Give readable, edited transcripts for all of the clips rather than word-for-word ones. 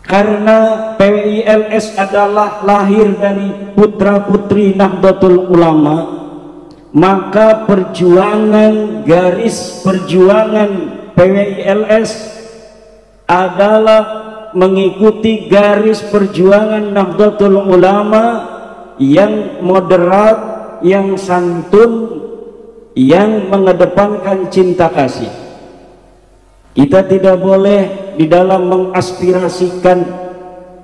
Karena PWILS adalah lahir dari putra-putri Nahdlatul Ulama, maka perjuangan, garis perjuangan PWILS adalah mengikuti garis perjuangan Nahdlatul Ulama yang moderat, yang santun, yang mengedepankan cinta kasih. Kita tidak boleh di dalam mengaspirasikan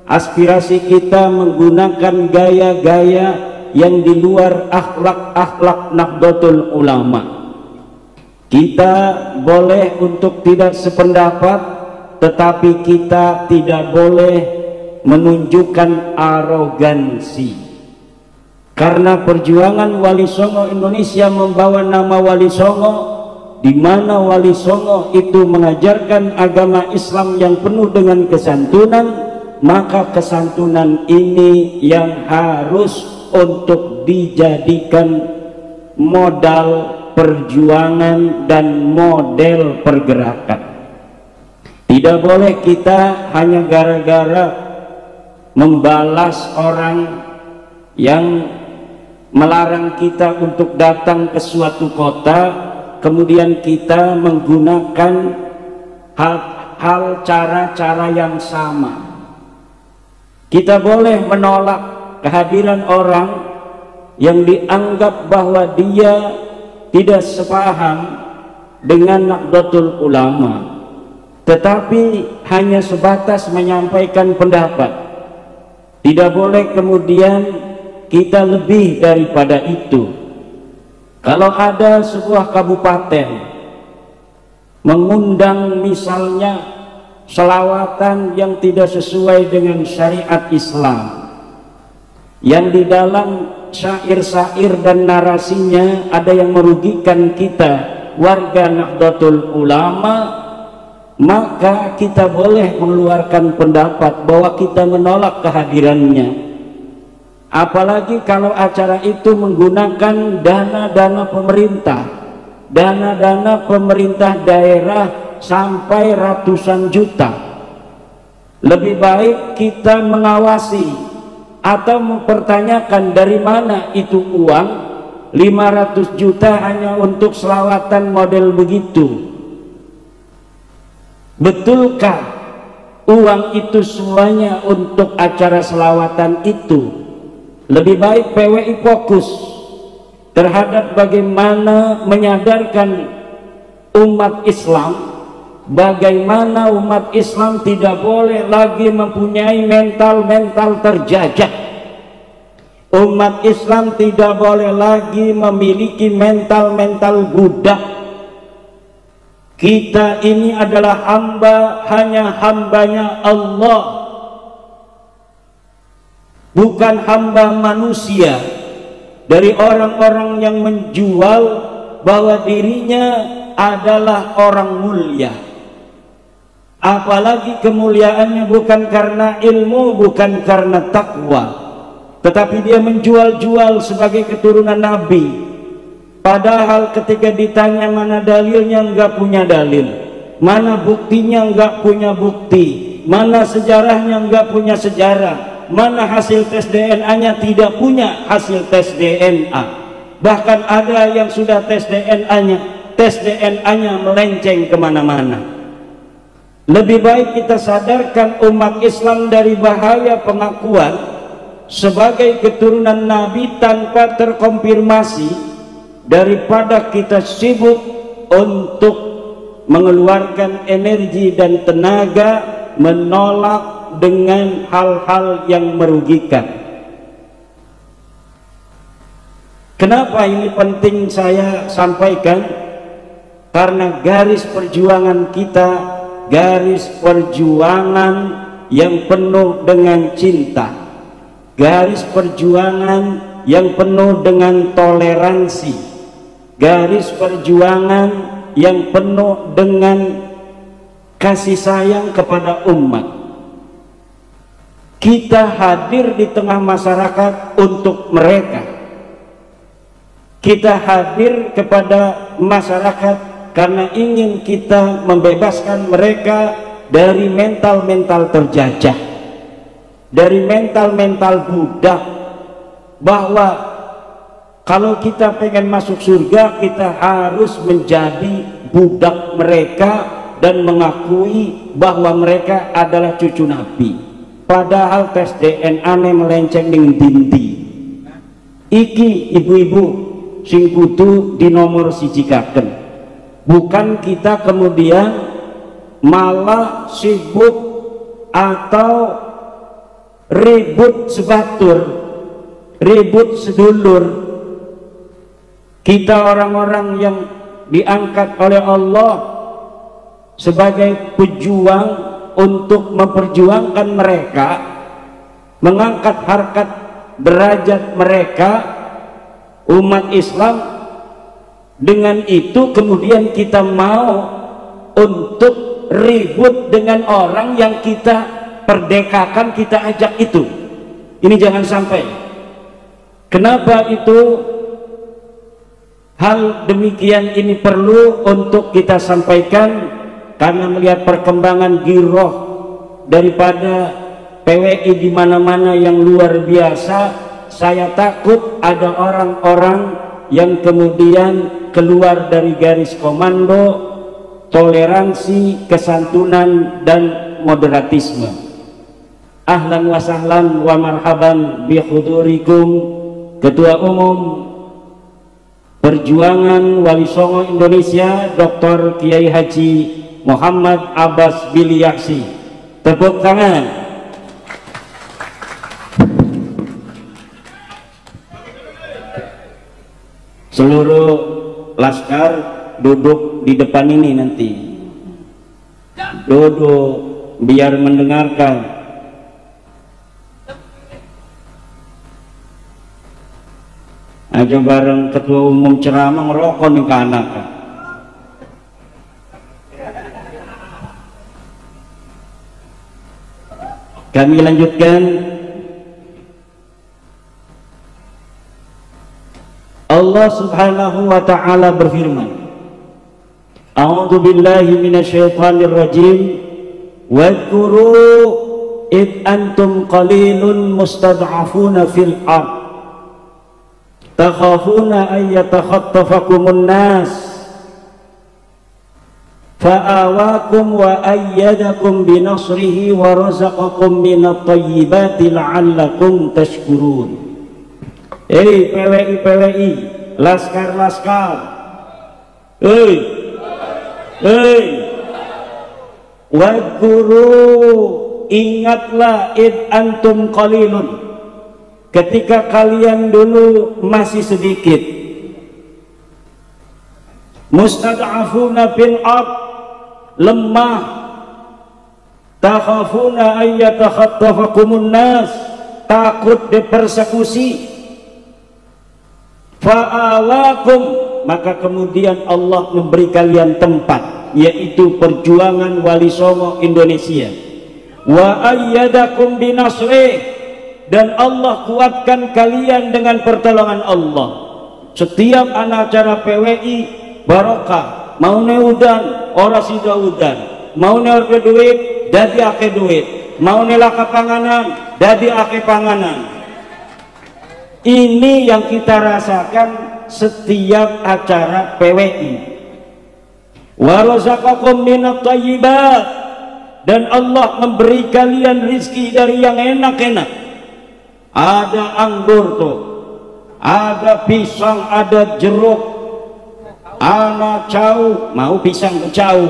aspirasi kita menggunakan gaya-gaya yang di luar akhlak-akhlak Nahdlatul Ulama. Kita boleh untuk tidak sependapat, tetapi kita tidak boleh menunjukkan arogansi. Karena perjuangan Wali Songo Indonesia membawa nama Wali Songo, di mana Wali Songo itu mengajarkan agama Islam yang penuh dengan kesantunan, maka kesantunan ini yang harus untuk dijadikan modal perjuangan dan model pergerakan. Tidak boleh kita hanya gara-gara membalas orang yang melarang kita untuk datang ke suatu kota, kemudian kita menggunakan hal cara-cara yang sama. Kita boleh menolak kehadiran orang yang dianggap bahwa dia tidak sepaham dengan Nahdlatul Ulama, tetapi hanya sebatas menyampaikan pendapat. Tidak boleh kemudian kita lebih daripada itu. Kalau ada sebuah kabupaten mengundang misalnya selawatan yang tidak sesuai dengan syariat Islam, yang di dalam syair-syair dan narasinya ada yang merugikan kita warga Nahdlatul Ulama, maka kita boleh mengeluarkan pendapat bahwa kita menolak kehadirannya. Apalagi kalau acara itu menggunakan dana-dana pemerintah daerah sampai ratusan juta. Lebih baik kita mengawasi atau mempertanyakan dari mana itu uang 500 juta hanya untuk selawatan model begitu. Betulkah uang itu semuanya untuk acara selawatan itu? Lebih baik PWI fokus terhadap bagaimana menyadarkan umat Islam, bagaimana umat Islam tidak boleh lagi mempunyai mental terjajah. Umat Islam tidak boleh lagi memiliki mental budak. Kita ini adalah hamba, hanya hambanya Allah, bukan hamba manusia. Dari orang-orang yang menjual bahwa dirinya adalah orang mulia, apalagi kemuliaannya bukan karena ilmu, bukan karena takwa, tetapi dia menjual-jual sebagai keturunan Nabi. Padahal ketika ditanya mana dalilnya, enggak punya dalil, mana buktinya, enggak punya bukti, mana sejarahnya, enggak punya sejarah, mana hasil tes DNA-nya, tidak punya hasil tes DNA. Bahkan ada yang sudah tes DNA-nya melenceng kemana-mana. Lebih baik kita sadarkan umat Islam dari bahaya pengakuan sebagai keturunan Nabi tanpa terkonfirmasi, daripada kita sibuk untuk mengeluarkan energi dan tenaga menolak dengan hal-hal yang merugikan. Kenapa ini penting saya sampaikan? Karena garis perjuangan kita, garis perjuangan yang penuh dengan cinta, garis perjuangan yang penuh dengan toleransi, garis perjuangan yang penuh dengan kasih sayang kepada umat. Kita hadir di tengah masyarakat untuk mereka. Kita hadir kepada masyarakat karena ingin kita membebaskan mereka dari mental terjajah. dari mental-mental budak, bahwa kalau kita pengen masuk surga kita harus menjadi budak mereka dan mengakui bahwa mereka adalah cucu Nabi. Padahal tes DNA melenceng dengan dinti. Iki ibu-ibu sing kudu dinomor sijikaken. Bukan kita kemudian malah sibuk atau ribut sebatur, ribut sedulur. Kita orang-orang yang diangkat oleh Allah sebagai pejuang untuk memperjuangkan mereka, mengangkat harkat derajat mereka, umat Islam. Dengan itu kemudian kita mau untuk ribut dengan orang yang kita perdekakan, kita ajak itu. Ini jangan sampai. Kenapa itu hal demikian ini perlu untuk kita sampaikan? Karena melihat perkembangan giroh daripada PWI di mana-mana yang luar biasa, saya takut ada orang-orang yang kemudian keluar dari garis komando toleransi, kesantunan dan moderatisme. Ahlan wa sahlan wa marhaban bi hudurikum Ketua Umum Perjuangan Wali Songo Indonesia Dr. Kiai Haji Muhammad Abbas Biliaksi. Tepuk tangan. Seluruh laskar duduk di depan ini nanti, duduk biar mendengarkan. Aja bareng Ketua Umum ceramah ngerokok nih ke anak. Kami lanjutkan. Allah Subhanahu wa ta'ala berfirman, A'udzu billahi minasyaitonir rajim. Wadhkuru id antum qalilun mustad'afuna fil ard takhafuna an yatakhattafakumun nas fa'awakum wa ayyadakum binasrihi wa razaqakum minat thayyibati la'allakum tashkurun. Hei PWI, laskar-laskar, wadhkuru, ingatlah id antum qalilun, ketika kalian dulu masih sedikit, mustad'afuna fil ard, lemah, takhafuna an yatakhattafakumun nas, takut dipersekusi, fa'awakum, maka kemudian Allah memberi kalian tempat, yaitu Perjuangan Wali Songo Indonesia. Wa ayyadakum binasrih, dan Allah kuatkan kalian dengan pertolongan Allah. Setiap anak acara PWI barokah, mau neudan ora sida udan, mau neurke duit dadi ake duit, mau nelaka panganan dadi ake panganan. Ini yang kita rasakan setiap acara PWI. Wa razaqakum minat thayyibat, dan Allah memberi kalian rizki dari yang enak-enak. Ada anggur tuh, ada pisang, ada jeruk, ana cau, mau pisang cau.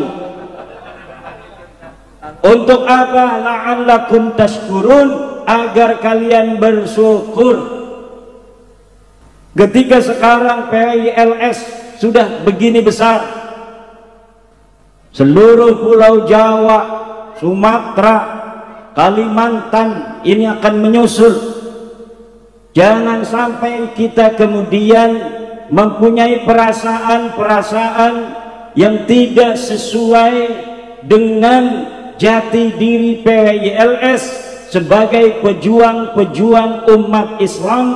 Untuk apa? La'allakum tashkurun, agar kalian bersyukur. Ketika sekarang PILS sudah begini besar, seluruh pulau Jawa, Sumatera, Kalimantan ini akan menyusul. Jangan sampai kita kemudian mempunyai perasaan-perasaan yang tidak sesuai dengan jati diri PILS sebagai pejuang-pejuang umat Islam,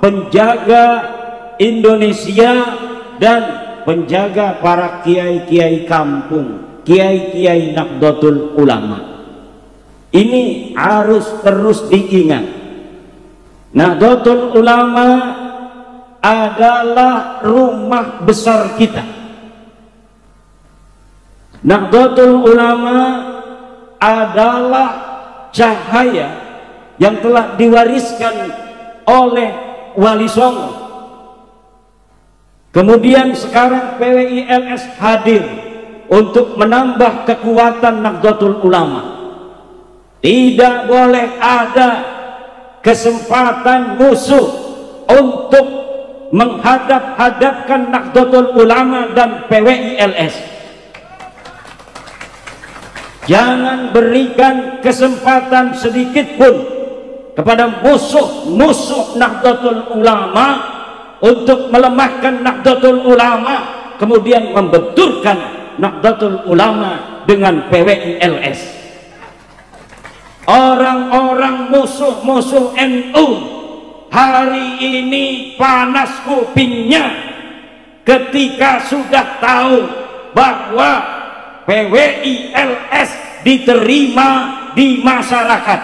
penjaga Indonesia dan penjaga para kiai-kiai kampung, kiai-kiai Nahdlatul Ulama. Ini harus terus diingat. Nahdlatul Ulama adalah rumah besar kita. Nahdlatul Ulama adalah cahaya yang telah diwariskan oleh Wali Songo. Kemudian sekarang PWILS hadir untuk menambah kekuatan Nahdlatul Ulama. Tidak boleh ada kesempatan musuh untuk menghadap-hadapkan Nahdlatul Ulama dan PWILS. Jangan berikan kesempatan sedikit pun kepada musuh-musuh Nahdlatul Ulama untuk melemahkan Nahdlatul Ulama, kemudian membenturkan Nahdlatul Ulama dengan PWILS. Orang-orang musuh-musuh NU hari ini panas kupingnya ketika sudah tahu bahwa PWILS diterima di masyarakat.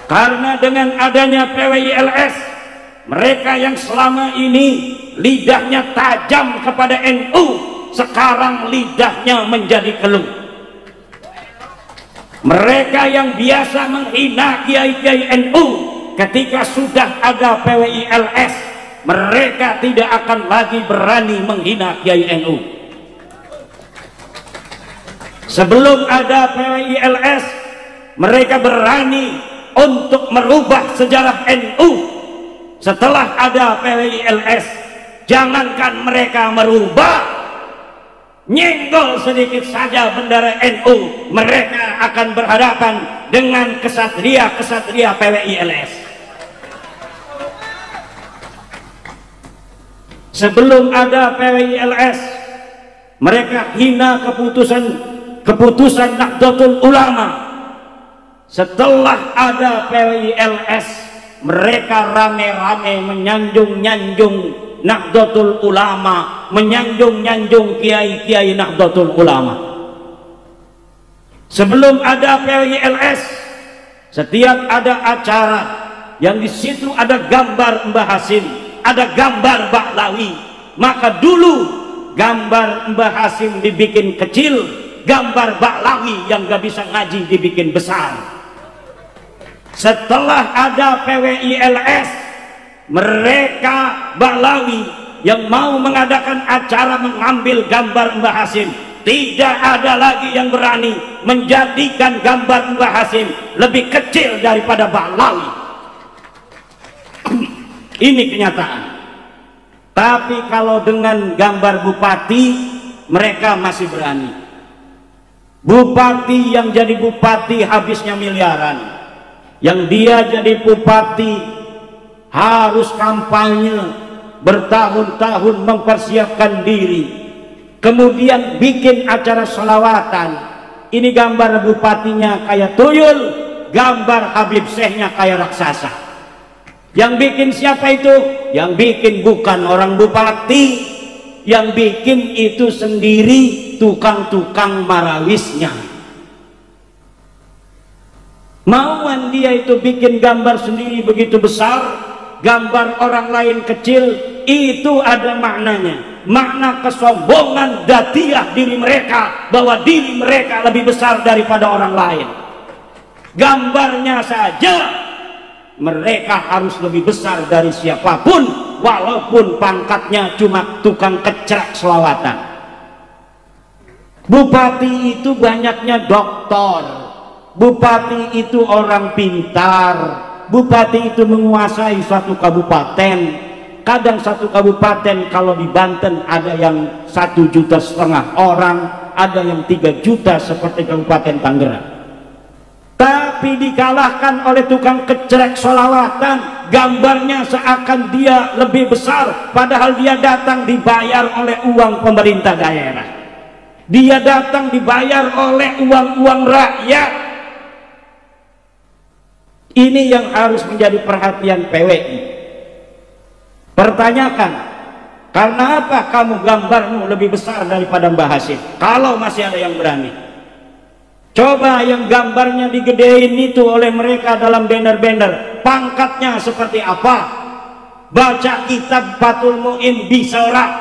Karena dengan adanya PWILS, mereka yang selama ini lidahnya tajam kepada NU, sekarang lidahnya menjadi keluh. Mereka yang biasa menghina kiai-kiai NU, ketika sudah ada PWILS, mereka tidak akan lagi berani menghina kiai NU. Sebelum ada PWILS, mereka berani untuk merubah sejarah NU. Setelah ada PWILS, jangankan mereka merubah, nyenggol sedikit saja bendera NU, mereka akan berhadapan dengan kesatria-kesatria PWILS. Sebelum ada PWILS, mereka hina keputusan Nahdlatul Ulama. Setelah ada PWILS, mereka rame-rame menyanjung-nyanjung Nahdlatul Ulama, menyanjung-nyanjung kiai-kiai Nahdlatul Ulama. Sebelum ada PWILS, setiap ada acara yang di situ ada gambar Mbah Hasim, ada gambar Bahlawi, maka dulu gambar Mbah Hasim dibikin kecil, gambar Bahlawi yang gak bisa ngaji dibikin besar. Setelah ada PWILS, mereka Bahlawi yang mau mengadakan acara mengambil gambar Mbah Hasim, tidak ada lagi yang berani menjadikan gambar Mbah Hasim lebih kecil daripada Bahlawi. Ini kenyataan. Tapi kalau dengan gambar bupati, mereka masih berani. Bupati yang jadi bupati habisnya miliaran, yang dia jadi bupati harus kampanye bertahun-tahun mempersiapkan diri, kemudian bikin acara sholawatan. Ini gambar bupatinya kayak tuyul, gambar Habib Syekhnya kayak raksasa. Yang bikin siapa itu? Yang bikin bukan orang bupati, yang bikin itu sendiri tukang-tukang marawisnya. Mauan dia itu bikin gambar sendiri begitu besar, gambar orang lain kecil, itu ada maknanya, makna kesombongan datiah diri mereka, bahwa diri mereka lebih besar daripada orang lain. Gambarnya saja mereka harus lebih besar dari siapapun, walaupun pangkatnya cuma tukang kecrak selawatan. Bupati itu banyaknya doktor, bupati itu orang pintar, bupati itu menguasai suatu kabupaten. Kadang satu kabupaten kalau di Banten ada yang 1,5 juta orang, ada yang 3 juta seperti Kabupaten Tangerang. Tapi dikalahkan oleh tukang kecerek sholawatan, gambarnya seakan dia lebih besar, padahal dia datang dibayar oleh uang pemerintah daerah, dia datang dibayar oleh uang-uang rakyat. Ini yang harus menjadi perhatian PWI. Pertanyakan, karena apa kamu gambarmu lebih besar daripada Mbah Hasim? Kalau masih ada yang berani, Coba yang gambarnya digedein itu oleh mereka dalam banner-banner, pangkatnya seperti apa? Baca kitab Fathul Mu'in bisa orang,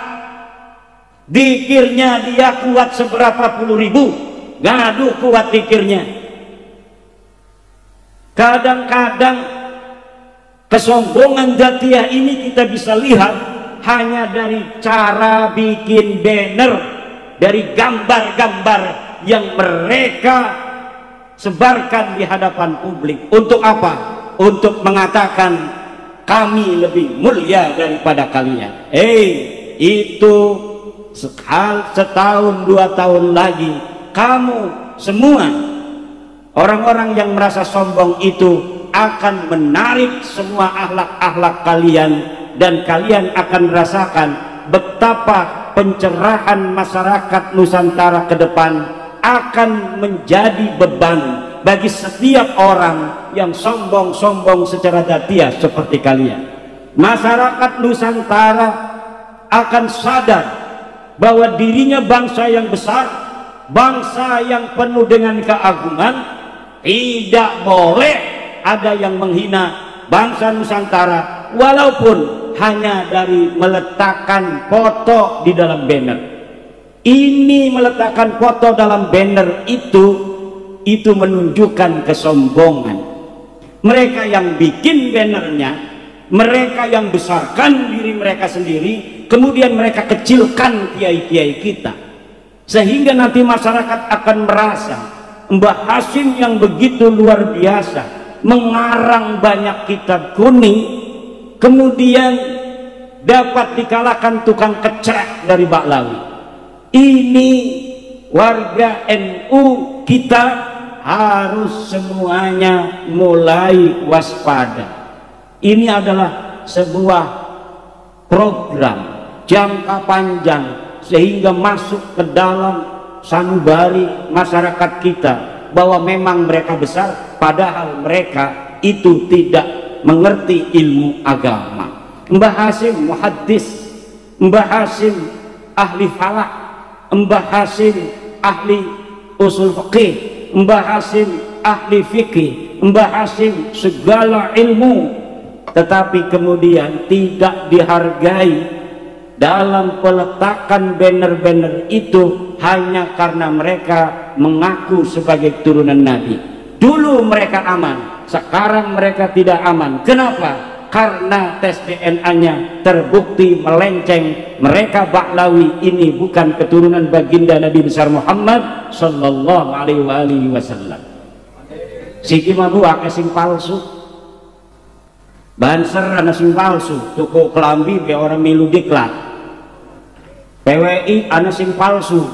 dikirnya dia kuat seberapa puluh ribu, gaduh kuat dikirnya. Kadang-kadang kesombongan Dzatiyah ini kita bisa lihat hanya dari cara bikin banner, dari gambar-gambar yang mereka sebarkan di hadapan publik. Untuk apa? Untuk mengatakan kami lebih mulia daripada kalian. Itu setahun 2 tahun lagi kamu semua orang-orang yang merasa sombong itu akan menarik semua akhlak-akhlak kalian, dan kalian akan merasakan betapa pencerahan masyarakat Nusantara ke depan akan menjadi beban bagi setiap orang yang sombong-sombong secara dzatiyah seperti kalian. Masyarakat Nusantara akan sadar bahwa dirinya bangsa yang besar, bangsa yang penuh dengan keagungan. Tidak boleh ada yang menghina bangsa Nusantara walaupun hanya dari meletakkan foto di dalam banner. Ini meletakkan foto dalam banner itu menunjukkan kesombongan. Mereka yang bikin bannernya, mereka yang besarkan diri mereka sendiri, kemudian mereka kecilkan kiai-kiai kita, sehingga nanti masyarakat akan merasa Mbah Hashim yang begitu luar biasa mengarang banyak kitab kuning, kemudian dapat dikalahkan tukang kecrek dari Baklawi. Ini warga NU kita harus semuanya mulai waspada. Ini adalah sebuah program jangka panjang sehingga masuk ke dalam sanubari masyarakat kita bahwa memang mereka besar padahal mereka itu tidak mengerti ilmu agama. Mbah Hashim muhaddis, Mbah Hashim ahli falak, Mbah Hashim ahli usul fikih, Mbah Hashim ahli fikih, Mbah Hashim segala ilmu, tetapi kemudian tidak dihargai dalam peletakan banner-banner itu hanya karena mereka mengaku sebagai turunan Nabi. Dulu mereka aman, sekarang mereka tidak aman. Kenapa? Karena tes DNA-nya terbukti melenceng. Mereka Baklawi ini bukan keturunan baginda Nabi besar Muhammad sallallahu alaihi wasallam. Siki mabu ake sing palsu, banser ana sing palsu, tuku kelambi be orang milu diklat. PWI ana sing palsu,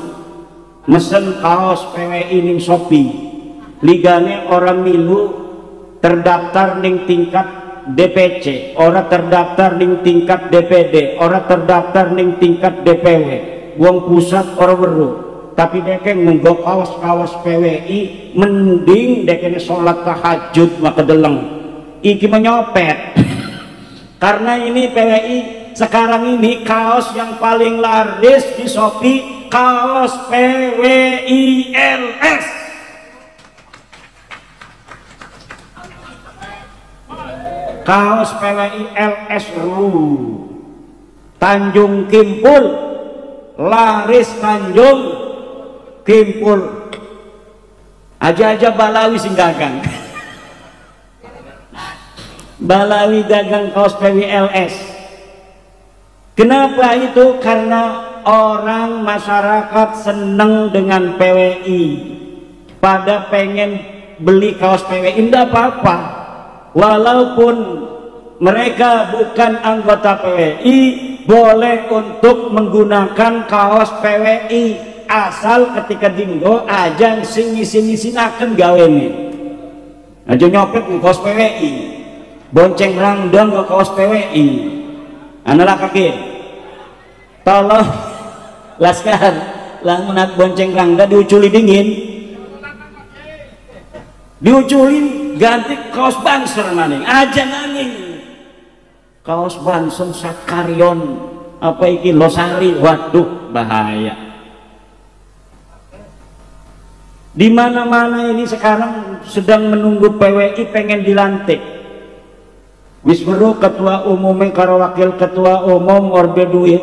mesen kaos PWI ning Shopee, ligane orang milu terdaftar ning tingkat DPC, orang terdaftar ning tingkat DPD, orang terdaftar ning tingkat DPW, wong pusat orang weruh, tapi deke nggo kaos-kaos PWI mending deke sholat tahajud maka deleng iki menyopet. Karena ini PWI sekarang ini kaos yang paling laris di Shopee kaos PWILS. Kaos PWILS Tanjung Kimpul, laris Tanjung Kimpul. Aja-aja Balawi sing gagang. Balawi dagang kaos PWILS. Kenapa itu? Karena orang masyarakat seneng dengan PWI, pada pengen beli kaos PWI. Tidak apa-apa, walaupun mereka bukan anggota PWI boleh untuk menggunakan kaos PWI asal ketika dinggo aja sing ngisi-ngisinaken gawene. Aja nyopet ke kaos PWI, bonceng rangdang ke kaos PWI. Analah kaki tolong laskar lamun bonceng rangda diuculi dingin, diuculin ganti kaos banser maning aja nanging kaos banser sakaryon apa iki losari, waduh bahaya. Di mana-mana ini sekarang sedang menunggu PWI pengen dilantik. Wis weruh ketua umum karo wakil ketua umum orde duit.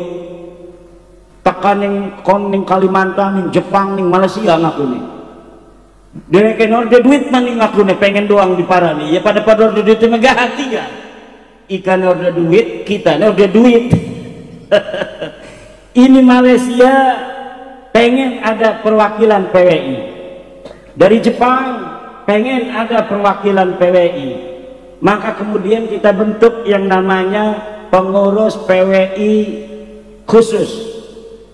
Tekan ning Kalimantan, ning Jepang, ning Malaysia ngakune. Dereke orde duit maning ngakune pengen doang diparani. Ya pada orde duit megah hati kan. Ikan orde duit, kita orde duit. Ini Malaysia pengen ada perwakilan PWI. Dari Jepang pengen ada perwakilan PWI, maka kemudian kita bentuk yang namanya pengurus PWI khusus.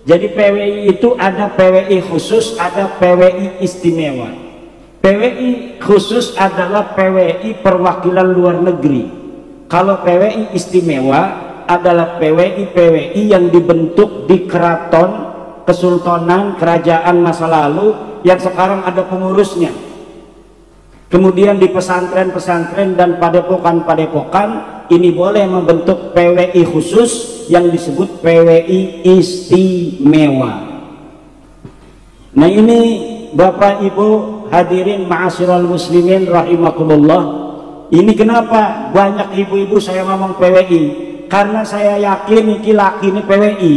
Jadi PWI itu ada PWI khusus, ada PWI istimewa. PWI khusus adalah PWI perwakilan luar negeri. Kalau PWI istimewa adalah PWI yang dibentuk di keraton, kesultanan, kerajaan masa lalu yang sekarang ada pengurusnya. Kemudian di pesantren-pesantren dan padepokan-padepokan ini boleh membentuk PWI khusus yang disebut PWI istimewa. Nah ini Bapak Ibu hadirin ma'asyiral muslimin rahimakumullah, ini kenapa banyak ibu-ibu saya ngomong PWI, karena saya yakin iki laki ini PWI.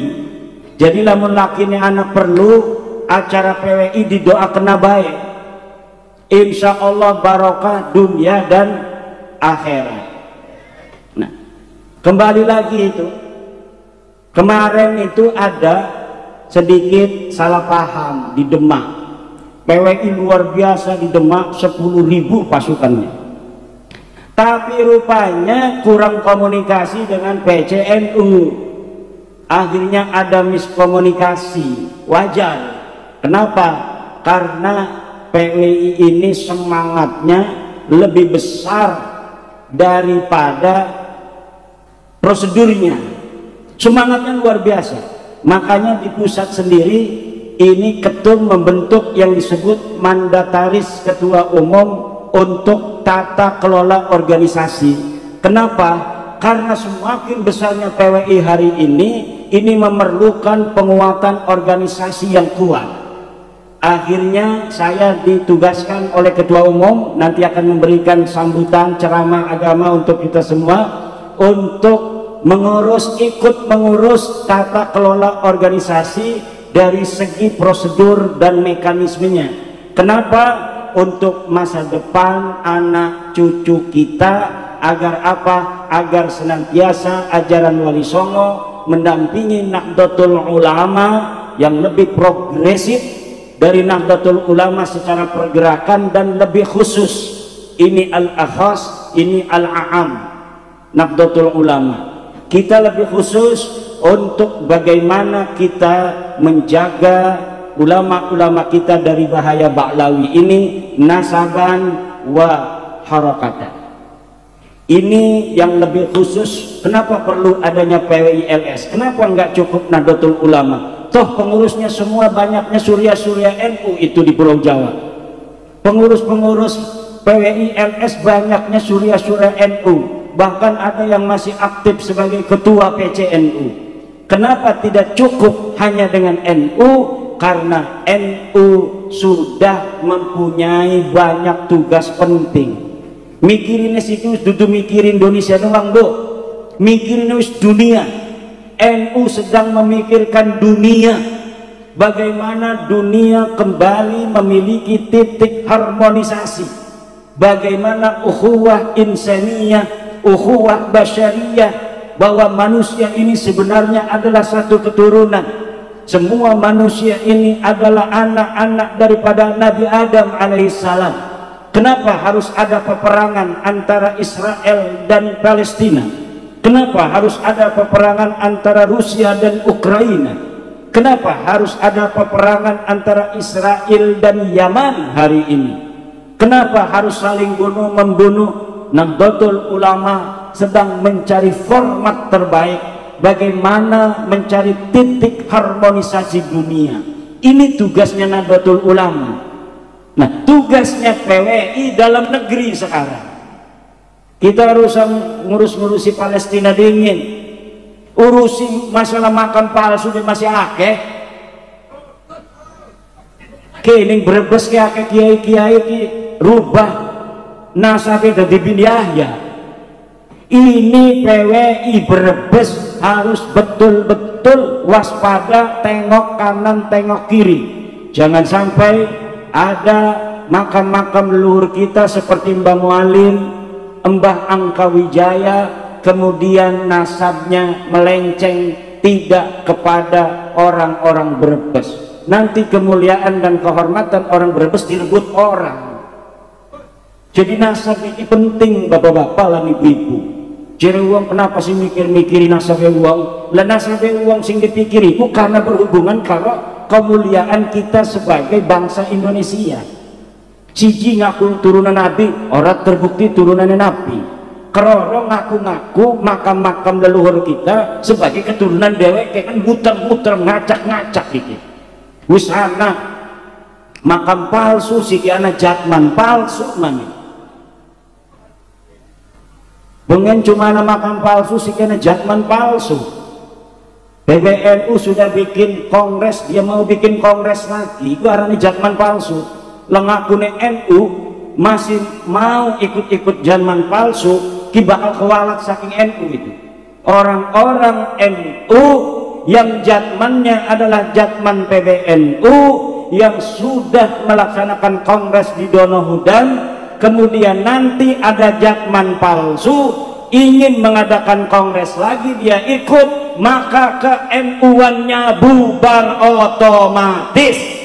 Jadi lamun laki ini anak perlu acara PWI didoakan baik, insya Allah barokah dunia dan akhirat. Nah kembali lagi itu kemarin itu ada sedikit salah paham di Demak. PWI luar biasa di Demak, 10.000 pasukannya, tapi rupanya kurang komunikasi dengan PCNU. Akhirnya ada miskomunikasi. Wajar. Kenapa? Karena PWI ini semangatnya lebih besar daripada prosedurnya. Semangatnya luar biasa. Makanya di pusat sendiri ini ketum membentuk yang disebut mandataris ketua umum untuk tata kelola organisasi. Kenapa? Karena semakin besarnya PWI hari ini memerlukan penguatan organisasi yang kuat. Akhirnya saya ditugaskan oleh ketua umum, nanti akan memberikan sambutan ceramah agama untuk kita semua, untuk ikut mengurus tata kelola organisasi dari segi prosedur dan mekanismenya. Kenapa? Untuk masa depan anak cucu kita, agar apa? Agar senantiasa ajaran Wali Songo mendampingi Nahdlatul Ulama yang lebih progresif dari Nahdlatul Ulama secara pergerakan, dan lebih khusus ini al-akhas, ini al-a'am Nahdlatul Ulama. Kita lebih khusus untuk bagaimana kita menjaga ulama-ulama kita dari bahaya Ba'lawi ini, nasaban wa harakatan. Ini yang lebih khusus. Kenapa perlu adanya PWI-LS? Kenapa nggak cukup Nahdlatul Ulama? Toh pengurusnya semua banyaknya surya-surya NU itu di Pulau Jawa. Pengurus-pengurus PWI-LS banyaknya surya-surya NU. Bahkan ada yang masih aktif sebagai ketua PCNU. Kenapa tidak cukup hanya dengan NU? Karena NU sudah mempunyai banyak tugas penting. Mikirin situ dudu mikirin Indonesia doang, Bu. Mikirin dunia. NU sedang memikirkan dunia. Bagaimana dunia kembali memiliki titik harmonisasi. Bagaimana ukhuwah insaniyah, ukhuwah basyariyah, bahwa manusia ini sebenarnya adalah satu keturunan. Semua manusia ini adalah anak-anak daripada Nabi Adam alaihissalam. Kenapa harus ada peperangan antara Israel dan Palestina? Kenapa harus ada peperangan antara Rusia dan Ukraina? Kenapa harus ada peperangan antara Israel dan Yaman hari ini? Kenapa harus saling bunuh-membunuh? Nahdlatul Ulama sedang mencari format terbaik bagaimana mencari titik harmonisasi dunia. Ini tugasnya Nahdlatul Ulama. Nah, tugasnya PWI dalam negeri sekarang. Kita harus ngurus-ngurusi Palestina dingin, urusi masalah makan palsu masih akeh. Kening Brebes ki akeh kiai-kiai ki rubah nasabe dadi bin Yahya. Ini PWI Brebes harus betul-betul waspada, tengok kanan tengok kiri. Jangan sampai ada makam-makam leluhur kita seperti Mbah Mualim, Mbah Angkawijaya, kemudian nasabnya melenceng tidak kepada orang-orang Brebes. Nanti kemuliaan dan kehormatan orang Brebes direbut orang. Jadi nasab ini penting bapak-bapak lan ibu-ibu. Jadi uang kenapa sih mikir-mikirin nasabnya uang? Lah nasabnya uang sing dipikiri itu karena berhubungan kalau kemuliaan kita sebagai bangsa Indonesia. Siji ngaku turunan Nabi, orang terbukti turunannya Nabi. Keroro ngaku-ngaku makam-makam leluhur kita sebagai keturunan dewek kan muter-muter ngacak-ngacak gitu. Wisana makam palsu sikiana jatman palsu mana? Bengen cuma makam palsu sikiana jatman palsu. PBNU sudah bikin kongres, dia mau bikin kongres lagi, itu arahnya jatman palsu. Lengakune NU masih mau ikut-ikut jatman palsu, bakal kewalat saking NU itu. Orang-orang NU yang jatmannya adalah jatman PBNU yang sudah melaksanakan kongres di Donohudan, kemudian nanti ada jatman palsu ingin mengadakan kongres lagi, dia ikut, maka ke NU-annya bubar otomatis.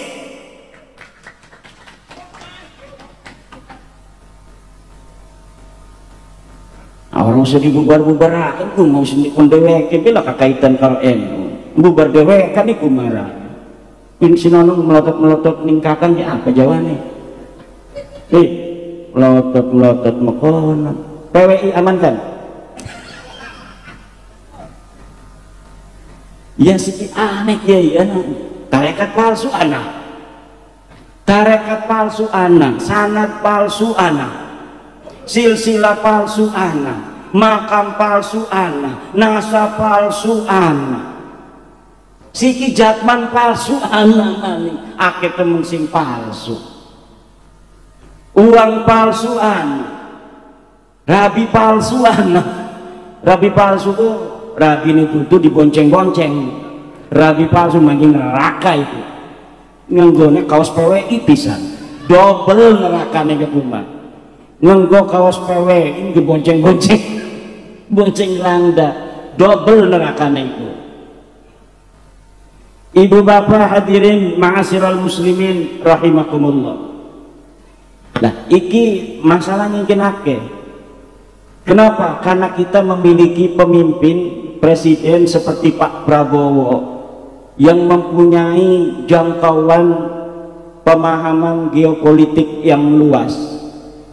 Orang sedih bubar-bubar aku mau sendiri pun dewek bila kekaitan kalau bubar dewek kan iku marah ini sinonong melotot-melotot ningkakan ya apa jawabannya melotot-melotot mekono PWI amankan ya sih aneh ya tarekat palsu anak sanad palsu anak silsilah palsu anak, makam palsu anak, nasab palsu anak, siki jatman palsu anak mani, akeh temen sing palsu, uang palsu anak, rabi palsu anak, rabi palsu tuh rabi itu dibonceng-bonceng, rabi palsu makin neraka itu, nganggone kaos PWI pisan, double nerakane ke rumah. Nganggo kaos PWI dibonceng-bonceng bonceng randa double nerakane itu. Ibu bapak hadirin ma'asyiral muslimin rahimakumullah. Nah iki masalahnya mungkin akeh. Kenapa? Karena kita memiliki pemimpin presiden seperti Pak Prabowo yang mempunyai jangkauan pemahaman geopolitik yang luas,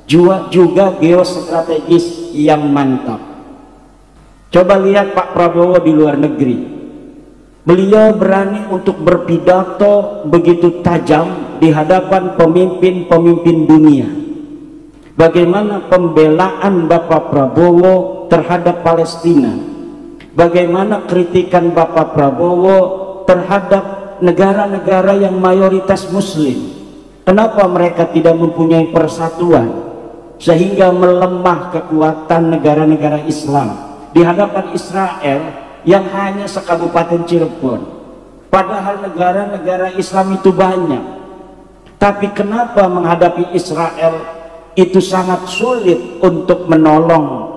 juga geostrategis yang mantap. Coba lihat Pak Prabowo di luar negeri, beliau berani untuk berpidato begitu tajam di hadapan pemimpin-pemimpin dunia. Bagaimana pembelaan Bapak Prabowo terhadap Palestina, bagaimana kritikan Bapak Prabowo terhadap negara-negara yang mayoritas muslim. Kenapa mereka tidak mempunyai persatuan sehingga melemah kekuatan negara-negara Islam di hadapan Israel yang hanya sekabupaten Cirebon, padahal negara-negara Islam itu banyak. Tapi kenapa menghadapi Israel itu sangat sulit untuk menolong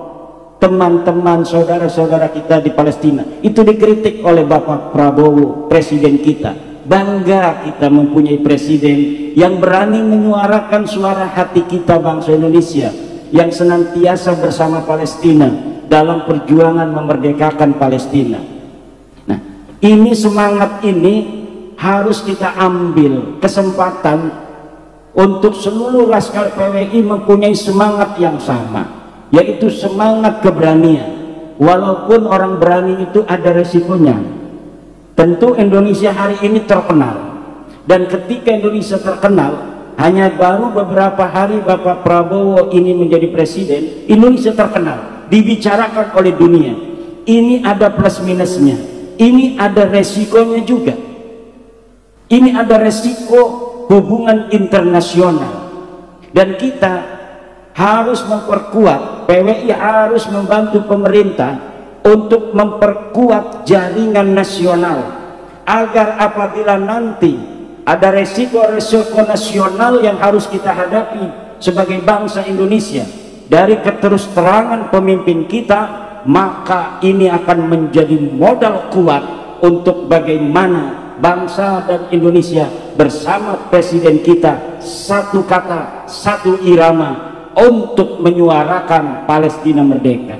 teman-teman saudara-saudara kita di Palestina? Itu dikritik oleh Bapak Prabowo, presiden kita. Bangga kita mempunyai presiden yang berani menyuarakan suara hati kita bangsa Indonesia yang senantiasa bersama Palestina dalam perjuangan memerdekakan Palestina. Nah, ini semangat ini harus kita ambil kesempatan untuk seluruh laskar PWI mempunyai semangat yang sama, yaitu semangat keberanian. Walaupun orang berani itu ada resikonya. Tentu Indonesia hari ini terkenal, dan ketika Indonesia terkenal, hanya baru beberapa hari Bapak Prabowo ini menjadi presiden, Indonesia terkenal, dibicarakan oleh dunia. Ini ada plus minusnya, ini ada resikonya juga. Ini ada resiko hubungan internasional, dan kita harus memperkuat, PWI harus membantu pemerintah untuk memperkuat jaringan nasional, agar apabila nanti ada resiko-resiko nasional yang harus kita hadapi sebagai bangsa Indonesia dari keterus-terangan pemimpin kita, maka ini akan menjadi modal kuat untuk bagaimana bangsa dan Indonesia bersama presiden kita satu kata, satu irama untuk menyuarakan Palestina merdeka.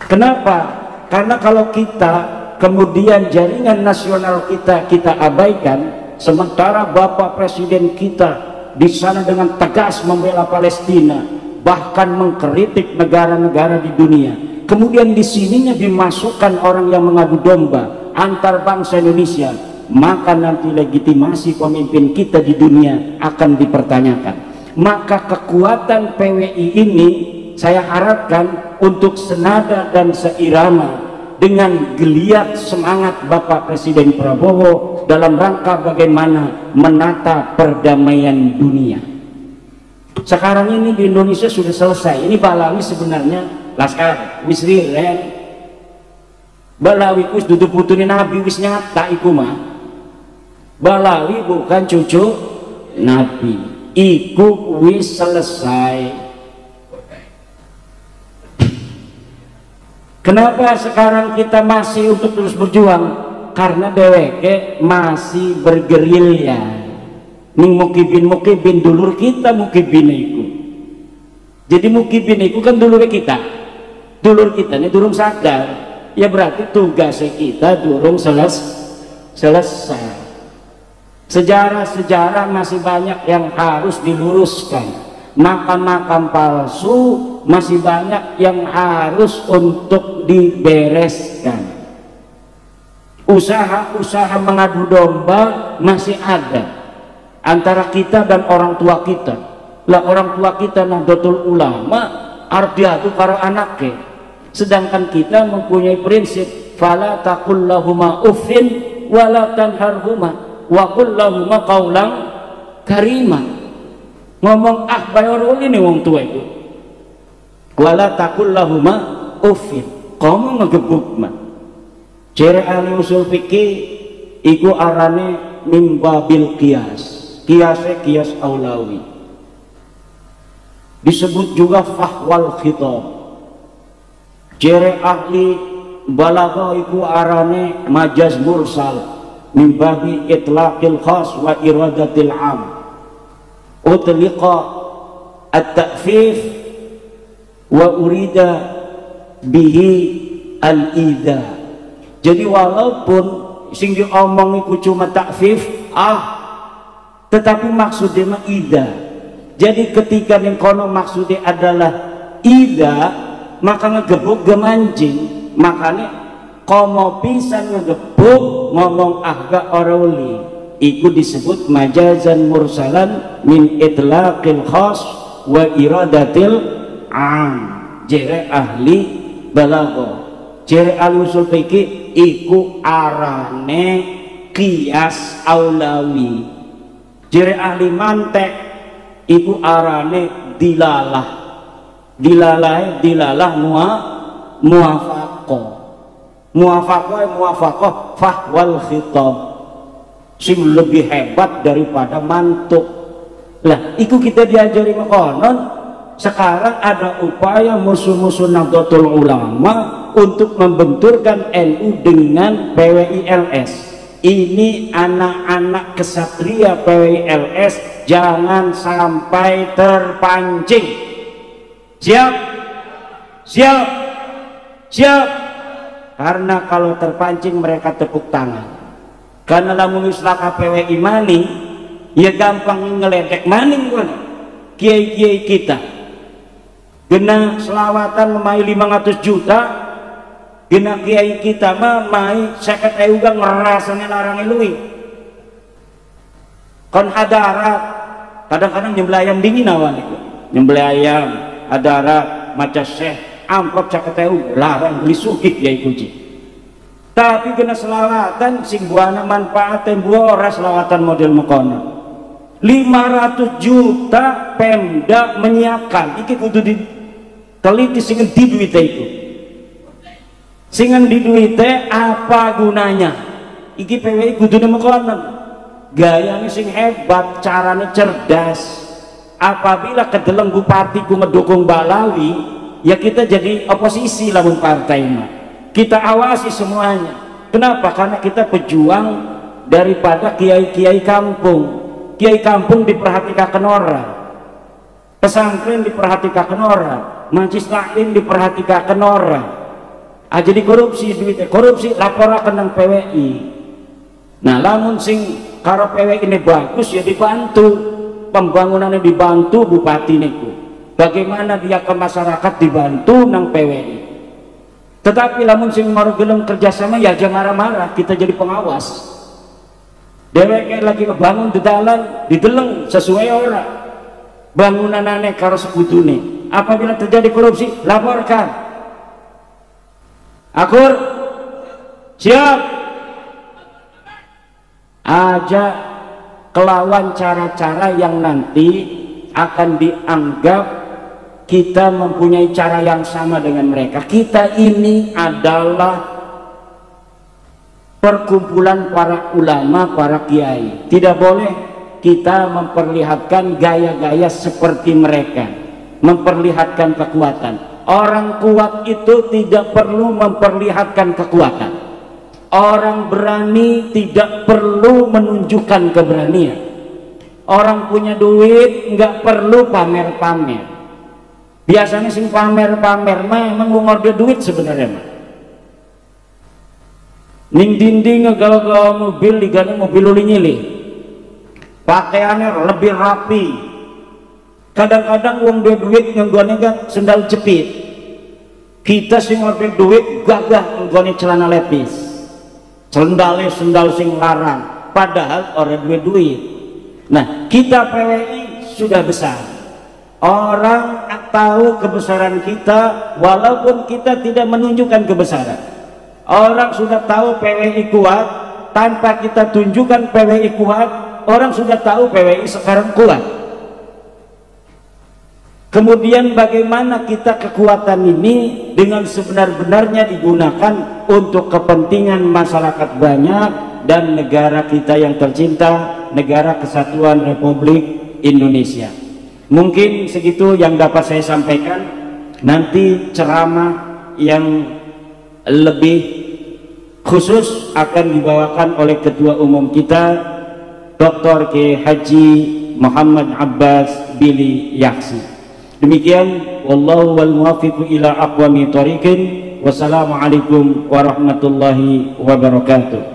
Kenapa? Karena kalau kita kemudian jaringan nasional kita abaikan, sementara Bapak Presiden kita di sana dengan tegas membela Palestina, bahkan mengkritik negara-negara di dunia, kemudian di sininya dimasukkan orang yang mengadu domba antar bangsa Indonesia, maka nanti legitimasi pemimpin kita di dunia akan dipertanyakan. Maka kekuatan PWI ini saya harapkan untuk senada dan seirama dengan geliat semangat Bapak Presiden Prabowo dalam rangka bagaimana menata perdamaian dunia. Sekarang ini di Indonesia sudah selesai. Ini Balawi sebenarnya laskar wis rilek. Balawi wis dudu putune Nabi wis nyata iku mah. Balawi bukan cucu Nabi. Iku wis selesai. Kenapa sekarang kita masih untuk terus berjuang? Karena DWK masih bergerilya. Ning mukibin dulur kita mukibin iku. Jadi mukibin iku kan dulur kita. Dulur kita ini durung sadar. Ya berarti tugas kita durung selesai. Sejarah-sejarah masih banyak yang harus diluruskan. Makam-makam palsu masih banyak yang harus untuk dibereskan. Usaha-usaha mengadu domba masih ada antara kita dan orang tua kita. Lah orang tua kita Nahdlatul Ulama arep diadu karo anake, sedangkan kita mempunyai prinsip fala taqul lahuma uffin wala tanharhuma wa qul lahuma qaulan karima. Ngomong bayor ini wong tua itu. Wala taqul lahuma uffin. Kamu ngegebuk mah. Ciri ahli usul fikih iku arane mimbabil qiyas. Qiyas aulawi. Disebut juga fahwal khitab. Ciri ahli balaghah iku arane majaz mursal mimbabi itlaqil khas wa iradatil am. Utliqa at-ta'fif wa urida bihi al-idha. Jadi walaupun sing diomong iku cuma ta'fif tetapi maksudnya mah ida. Jadi ketika ning kono maksudnya adalah ida, maka ngegebuk gemancing. Makanya komo pisan ngegebuk ngomong agak oroli. Iku disebut majazan mursalan min itlaqil khas wa iradatil am. Jere ahli balaghah, jere ahli usul fikih iku arane qiyas aulawi. Jere ahli mantek iku arane dilalah. Dilalah muwafaqah. Muwafaqah fahwal khitab. Sing lebih hebat daripada mantuk. Lah iku kita diajari konon. Sekarang ada upaya musuh-musuh Nahdlatul Ulama untuk membenturkan NU dengan PWILS. Ini anak-anak kesatria PWILS jangan sampai terpancing. Siap? Siap? Siap? Karena kalau terpancing mereka tepuk tangan. Karena lamun uslaka PWI maning, ya gampang ngeledek maning kan. Kiai-kiai kita gena selawatan memai 500 juta, gena kiai kita mah mai 50.000 gang ngerasanya larang luwi. Kon hadarat kadang-kadang nyembelih ayam dingin awan itu. Nyembelih ayam, hadarat, maca syekh, amplop 50.000 larang beli sugih kiai kunci. Tapi kena selawatan sing buana manfaatnya ora selawatan model mekono. 500 juta Pemda menyiapkan iki kudu diteliti sing di duit itu. Sing di duit apa gunanya? Iki PWI kudu mekono. Gayanya sing hebat, caranya cerdas. Apabila kedeleng bupati ku mendukung Balawi, ya kita jadi oposisi lamun partai mah. Kita awasi semuanya. Kenapa? Karena kita pejuang daripada kiai-kiai kampung. Kiai kampung diperhatikan orang, pesantren diperhatikan orang, majelis taklim diperhatikan orang. Jadi korupsi duitnya, korupsi laporakan nang PWI. Nah, lamun sing karo PWI ini bagus ya dibantu, pembangunannya dibantu bupati niku. Bagaimana dia ke masyarakat dibantu nang PWI. Tetapi lamun sing mau gelem kerjasama ya jangan marah-marah, kita jadi pengawas. Dewek lagi ngebangun di dalan, dideleng sesuai orang. Bangunan aneh karo sekutune. Apabila terjadi korupsi, laporkan. Akur, siap. Aja kelawan cara-cara yang nanti akan dianggap kita mempunyai cara yang sama dengan mereka. Kita ini adalah perkumpulan para ulama, para kiai. Tidak boleh kita memperlihatkan gaya-gaya seperti mereka, memperlihatkan kekuatan. Orang kuat itu tidak perlu memperlihatkan kekuatan. Orang berani tidak perlu menunjukkan keberanian. Orang punya duit nggak perlu pamer-pamer. Biasanya sing pamer-pamer memang ngomor dia duit sebenarnya mah. Ning dinding galau-galau mobil digani mobil uli nyilih, pakaiannya lebih rapi. Kadang-kadang uang dia duit nggone kan sendal jepit. Kita sing ngorbe duit gagah nggone celana lepis, sendal sing larang, padahal orang duit. Nah, kita PWI sudah besar, orang tahu kebesaran kita walaupun kita tidak menunjukkan kebesaran. Orang sudah tahu PWI kuat, tanpa kita tunjukkan PWI kuat, orang sudah tahu PWI sekarang kuat. Kemudian bagaimana kita kekuatan ini dengan sebenar-benarnya digunakan untuk kepentingan masyarakat banyak dan negara kita yang tercinta, Negara Kesatuan Republik Indonesia. Mungkin segitu yang dapat saya sampaikan. Nanti ceramah yang lebih khusus akan dibawakan oleh Ketua Umum kita, Dr. K. Haji Muhammad Abbas Bili Yaksi. Demikian, wallahu wal muwaffiqu ila aqwami thoriqin. Wassalamualaikum warahmatullahi wabarakatuh.